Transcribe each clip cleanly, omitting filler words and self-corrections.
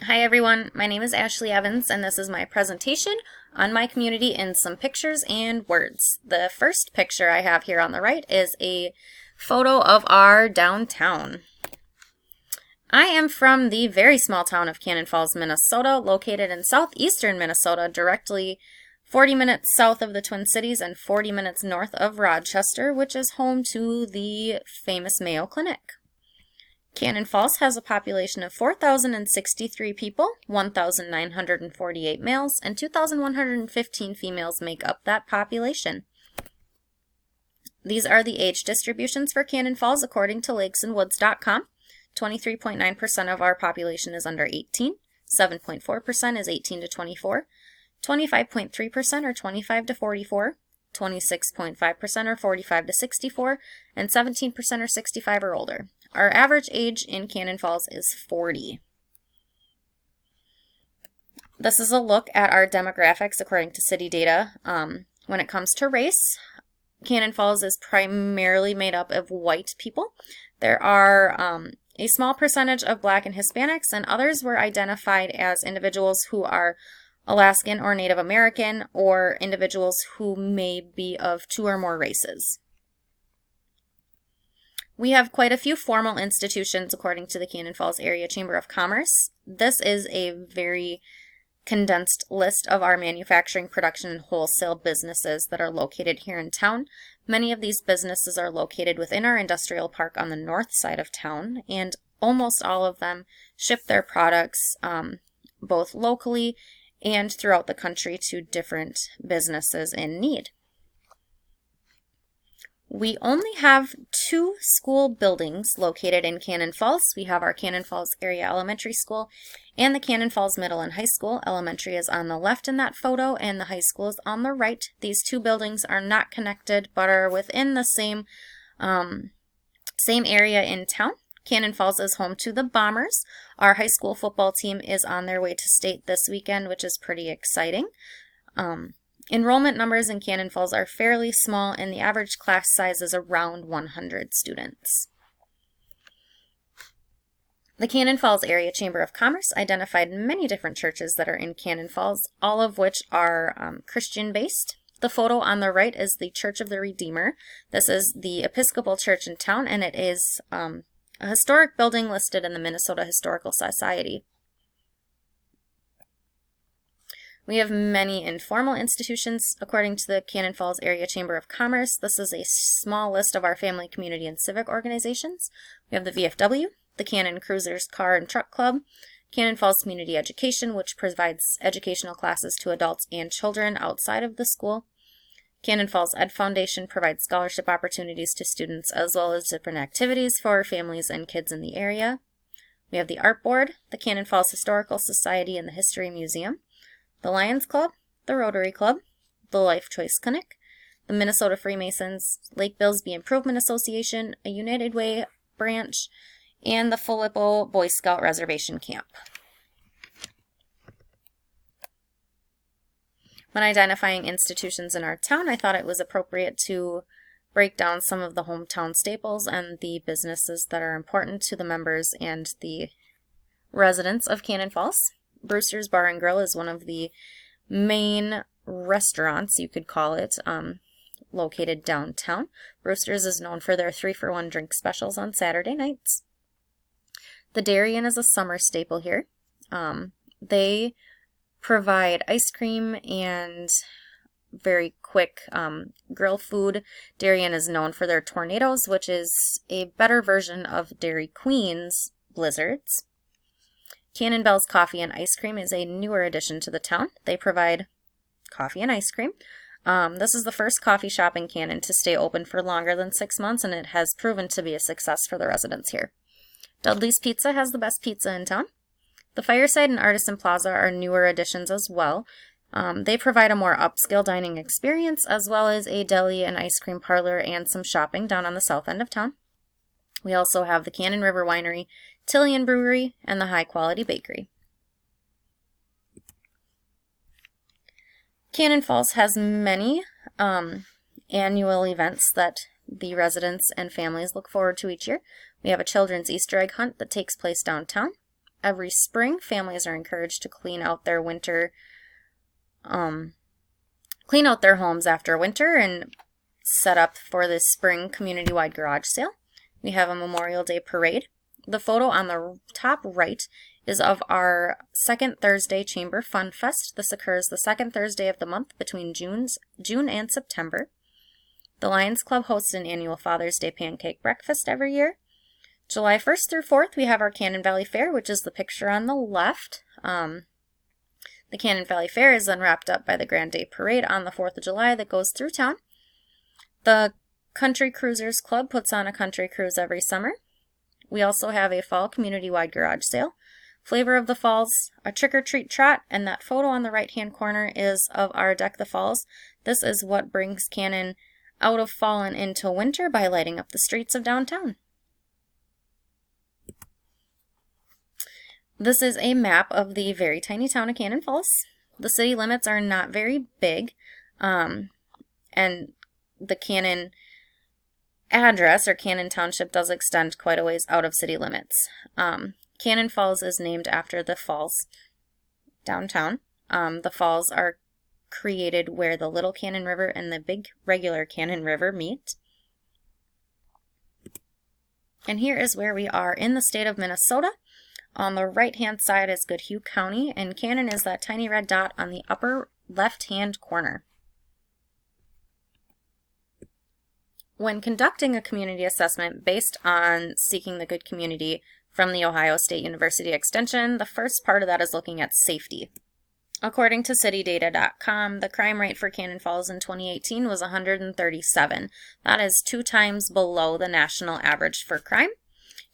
Hi everyone, my name is Ashley Evans and this is my presentation on my community in some pictures and words. The first picture I have here on the right is a photo of our downtown. I am from the very small town of Cannon Falls, Minnesota, located in southeastern Minnesota, directly 40 minutes south of the Twin Cities and 40 minutes north of Rochester, which is home to the famous Mayo Clinic. Cannon Falls has a population of 4,063 people, 1,948 males, and 2,115 females make up that population. These are the age distributions for Cannon Falls according to lakesandwoods.com. 23.9% of our population is under 18, 7.4% is 18 to 24, 25.3% are 25 to 44, 26.5% are 45 to 64, and 17% are 65 or older. Our average age in Cannon Falls is 40. This is a look at our demographics according to city data. When it comes to race, Cannon Falls is primarily made up of white people. There are a small percentage of Black and Hispanics, and others were identified as individuals who are Alaskan or Native American, or individuals who may be of two or more races. We have quite a few formal institutions according to the Cannon Falls Area Chamber of Commerce. This is a very condensed list of our manufacturing, production, and wholesale businesses that are located here in town. Many of these businesses are located within our industrial park on the north side of town, and almost all of them ship their products both locally and throughout the country to different businesses in need. We only have two school buildings located in Cannon Falls. We have our Cannon Falls Area Elementary School and the Cannon Falls Middle and High School. Elementary is on the left in that photo and the high school is on the right. These two buildings are not connected but are within the same area in town. Cannon Falls is home to the Bombers. Our high school football team is on their way to state this weekend, which is pretty exciting. Enrollment numbers in Cannon Falls are fairly small, and the average class size is around 100 students. The Cannon Falls Area Chamber of Commerce identified many different churches that are in Cannon Falls, all of which are Christian-based. The photo on the right is the Church of the Redeemer. This is the Episcopal church in town, and it is a historic building listed in the Minnesota Historical Society. We have many informal institutions according to the Cannon Falls Area Chamber of Commerce. This is a small list of our family, community, and civic organizations. We have the VFW, the Cannon Cruisers Car and Truck Club, Cannon Falls Community Education, which provides educational classes to adults and children outside of the school. Cannon Falls Ed Foundation provides scholarship opportunities to students as well as different activities for families and kids in the area. We have the Art Board, the Cannon Falls Historical Society, and the History Museum, the Lions Club, the Rotary Club, the Life Choice Clinic, the Minnesota Freemasons, Lake Billsby Improvement Association, a United Way branch, and the Filippo Boy Scout Reservation Camp. When identifying institutions in our town, I thought it was appropriate to break down some of the hometown staples and the businesses that are important to the members and the residents of Cannon Falls. Brewster's Bar and Grill is one of the main restaurants, you could call it, located downtown. Brewster's is known for their 3-for-1 drink specials on Saturday nights. The Dairy Inn is a summer staple here. They provide ice cream and very quick grill food. Dairy Inn is known for their Tornadoes, which is a better version of Dairy Queen's Blizzards. Cannon Bell's Coffee and Ice Cream is a newer addition to the town. They provide coffee and ice cream. This is the first coffee shop in Cannon to stay open for longer than 6 months, and it has proven to be a success for the residents here. Dudley's Pizza has the best pizza in town. The Fireside and Artisan Plaza are newer additions as well. They provide a more upscale dining experience, as well as a deli and ice cream parlor and some shopping down on the south end of town. We also have the Cannon River Winery, Tillian Brewery, and the High Quality Bakery. Cannon Falls has many annual events that the residents and families look forward to each year. We have a children's Easter egg hunt that takes place downtown. every spring, families are encouraged to clean out their homes after winter and set up for this spring community-wide garage sale. We have a Memorial Day parade. The photo on the top right is of our second Thursday Chamber Fun Fest. This occurs the second Thursday of the month between June and September. The Lions Club hosts an annual Father's Day pancake breakfast every year. July 1st through 4th, we have our Cannon Valley Fair, which is the picture on the left. The Cannon Valley Fair is then wrapped up by the Grand Day Parade on the 4th of July that goes through town. The Country Cruisers Club puts on a country cruise every summer. We also have a fall community-wide garage sale. Flavor of the Falls, a trick-or-treat trot, and that photo on the right-hand corner is of our Deck the Falls. This is what brings Cannon out of fall and into winter by lighting up the streets of downtown. This is a map of the very tiny town of Cannon Falls. The city limits are not very big, and the Cannon address, or Cannon Township, does extend quite a ways out of city limits. Cannon Falls is named after the falls downtown. The falls are created where the Little Cannon River and the big regular Cannon River meet. And here is where we are in the state of Minnesota. On the right-hand side is Goodhue County, and Cannon is that tiny red dot on the upper left-hand corner. When conducting a community assessment based on seeking the good community from the Ohio State University Extension, the first part of that is looking at safety. According to citydata.com, the crime rate for Cannon Falls in 2018 was 137. That is 2 times below the national average for crime.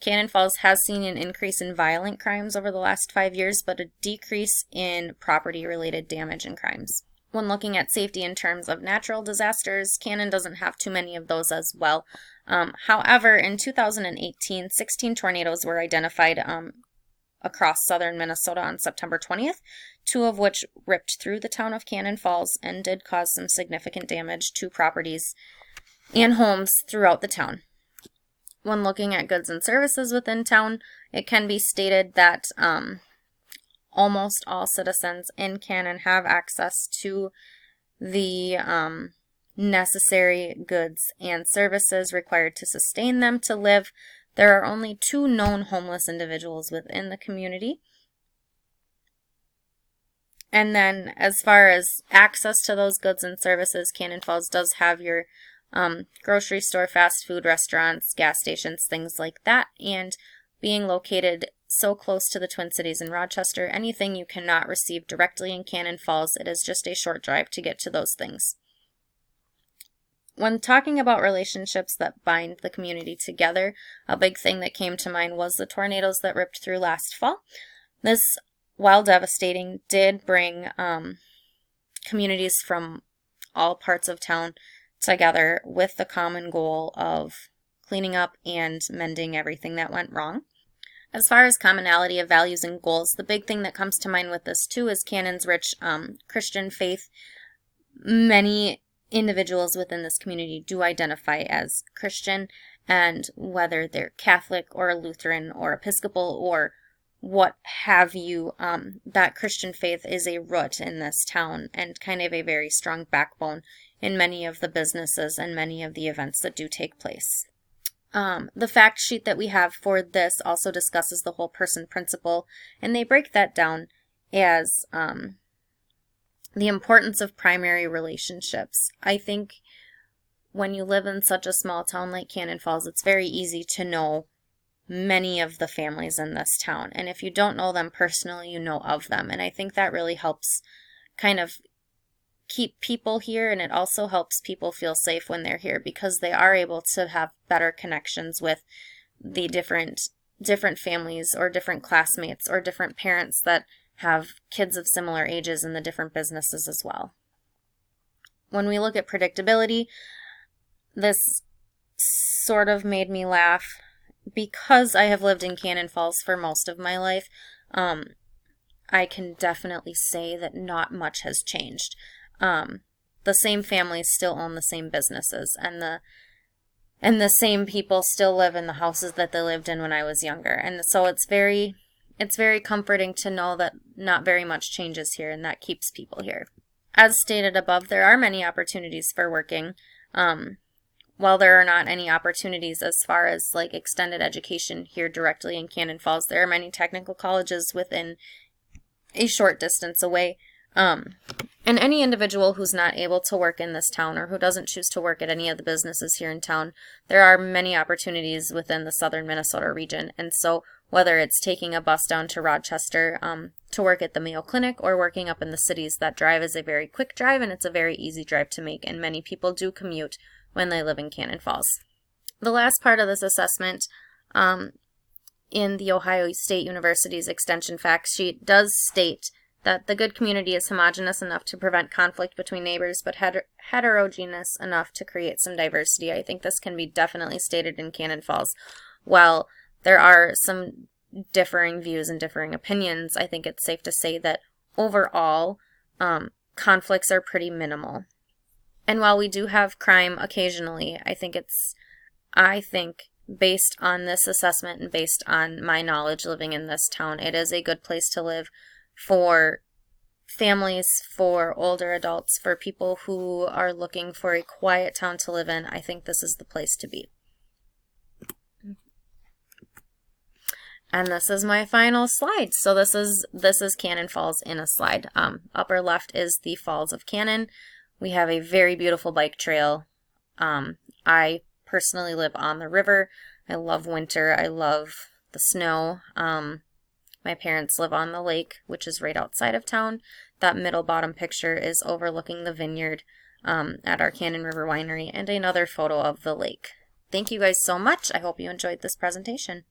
Cannon Falls has seen an increase in violent crimes over the last 5 years, but a decrease in property-related damage and crimes. When looking at safety in terms of natural disasters, Cannon doesn't have too many of those as well. However, in 2018, 16 tornadoes were identified across southern Minnesota on September 20th, 2 of which ripped through the town of Cannon Falls and did cause some significant damage to properties and homes throughout the town. When looking at goods and services within town, it can be stated that almost all citizens in Cannon have access to the necessary goods and services required to sustain them to live. There are only 2 known homeless individuals within the community. And then as far as access to those goods and services, Cannon Falls does have your grocery store, fast food restaurants, gas stations, things like that. And being located so close to the Twin Cities in Rochester, anything you cannot receive directly in Cannon Falls, it is just a short drive to get to those things. When talking about relationships that bind the community together, a big thing that came to mind was the tornadoes that ripped through last fall. This, while devastating, did bring communities from all parts of town together with the common goal of cleaning up and mending everything that went wrong. As far as commonality of values and goals, the big thing that comes to mind with this too is Cannon's rich Christian faith. Many individuals within this community do identify as Christian, and whether they're Catholic or Lutheran or Episcopal or what have you, that Christian faith is a root in this town and kind of a very strong backbone in many of the businesses and many of the events that do take place. The fact sheet that we have for this also discusses the whole person principle, and they break that down as the importance of primary relationships. I think when you live in such a small town like Cannon Falls, it's very easy to know many of the families in this town. And if you don't know them personally, you know of them. And I think that really helps kind of keep people here, and it also helps people feel safe when they're here because they are able to have better connections with the different families or different classmates or different parents that have kids of similar ages in the different businesses as well. When we look at predictability, this sort of made me laugh because I have lived in Cannon Falls for most of my life. I can definitely say that not much has changed. The same families still own the same businesses, and the same people still live in the houses that they lived in when I was younger. And so it's very it's very comforting to know that not very much changes here, and that keeps people here. As stated above, there are many opportunities for working. While there are not any opportunities as far as like extended education here directly in Cannon Falls, there are many technical colleges within a short distance away. And any individual who's not able to work in this town or who doesn't choose to work at any of the businesses here in town, there are many opportunities within the southern Minnesota region. And so whether it's taking a bus down to Rochester to work at the Mayo Clinic or working up in the cities, that drive is a very quick drive and it's a very easy drive to make. And many people do commute when they live in Cannon Falls. The last part of this assessment in the Ohio State University's Extension Fact Sheet does state that the good community is homogeneous enough to prevent conflict between neighbors, but heterogeneous enough to create some diversity. I think this can be definitely stated in Cannon Falls. While there are some differing views and differing opinions, I think it's safe to say that overall, conflicts are pretty minimal. And while we do have crime occasionally, I think based on this assessment and based on my knowledge living in this town, it is a good place to live for families, for older adults, for people who are looking for a quiet town to live in. I think this is the place to be. And this is my final slide. So this is Cannon Falls in a slide. Upper left is the Falls of Cannon. We have a very beautiful bike trail. I personally live on the river. I love winter. I love the snow. My parents live on the lake, which is right outside of town. That middle bottom picture is overlooking the vineyard at our Cannon River Winery, and another photo of the lake. Thank you guys so much. I hope you enjoyed this presentation.